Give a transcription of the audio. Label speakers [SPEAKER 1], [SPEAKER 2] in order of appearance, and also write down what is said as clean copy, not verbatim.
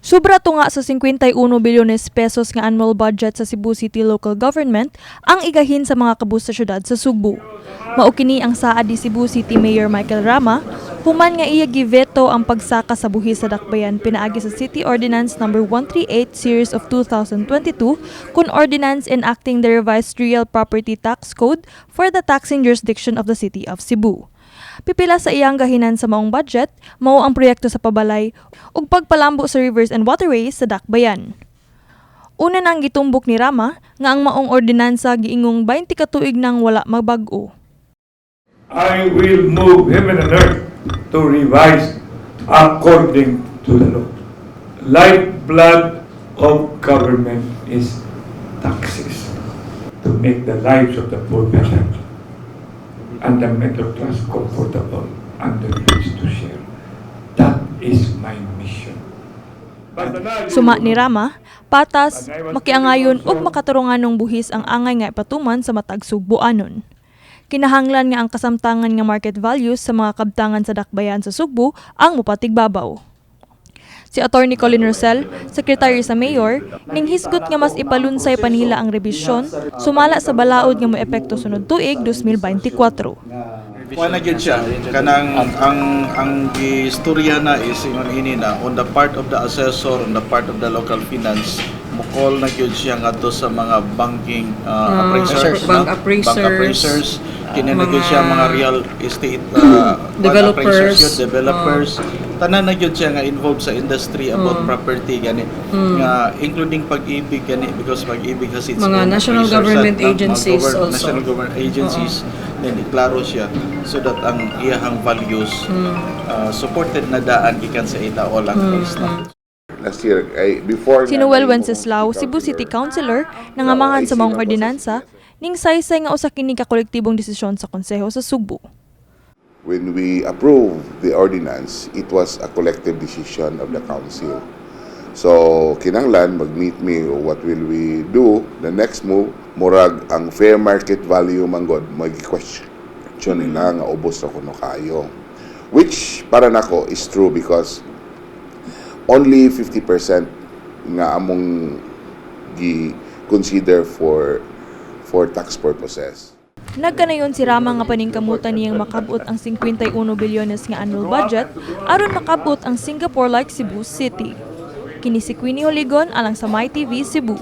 [SPEAKER 1] Sobra to nga sa 51 bilyones pesos nga annual budget sa Cebu City Local Government ang igahin sa mga kabus sa syudad sa Subo. Mao kini ang saad ni Cebu City Mayor Michael Rama, human nga iya giveto ang pagsaka sa buhis sa dakbayan pinaagi sa City Ordinance No. 138 Series of 2022 kun ordinance enacting the revised Real Property Tax Code for the taxing jurisdiction of the City of Cebu. Pipila sa iyang gahinan sa maong budget, mao ang proyekto sa pabalay ug pagpalambo sa rivers and waterways sa dakbayan. Una nang gitumbok ni Rama nga ang maong ordinansa giingong 20 ka tuig nang wala magbag-o.
[SPEAKER 2] I will move heaven and earth to revise according to the law. Lifeblood of government is taxes to make the lives of the poor better and the middle class comfortable and the rich to share. That is my mission.
[SPEAKER 1] Suma ni Rama, patas, makiangayon ug makaturungan ng buhis ang angay nga ipatuman sa matag Sugboanon. Kinahanglan nga ang kasamtangan nga market values sa mga kabtangan sa dakbayan sa Sugbo ang mupatigbabaw. Si Atty. Colin Rosell, sekretary sa Mayor, ning hisgot nga mas ipalunsay pa nila ang rebisyon sumala sa balaod nga moepekto sunod tuig 2024.
[SPEAKER 3] Wala gyud siya kanang ang istorya na is ingon ini na on the part of the assessor, on the part of the local finance, mukol na gyud siya ngadto sa mga banking
[SPEAKER 4] bank appraisers,
[SPEAKER 3] kinahanglan siya mga real estate developers, tanan na gyud siya nga involved sa industry about property gani nga including pag-ibig gani because pag-ibig has its
[SPEAKER 4] mga national government agencies also.
[SPEAKER 3] National government agencies then iklaro siya so that ang iyahang values supported na daan gikan sa itao lang
[SPEAKER 5] last year before
[SPEAKER 1] Si Noel Wenceslao, Cebu City Councilor, nangamangan sa maong ordinansa ning saysay nga usa kini ka kolektibong desisyon sa konseho sa Sugbo.
[SPEAKER 5] When we approved the ordinance, it was a collective decision of the council. So, kinanglan, mag-meet me, what will we do? The next move, murag ang fair market value manggod, mag-question nila nga ubos na kuno kayo. Which, para nako, is true because only 50% nga among gi-consider for tax purposes.
[SPEAKER 1] Nagkanayon si Rama nga paningkamutan niyang makabot ang 51 bilyones nga annual budget aron makabot ang Singapore like Cebu City. Kini si Queenie Holigon alang sa MyTV Cebu.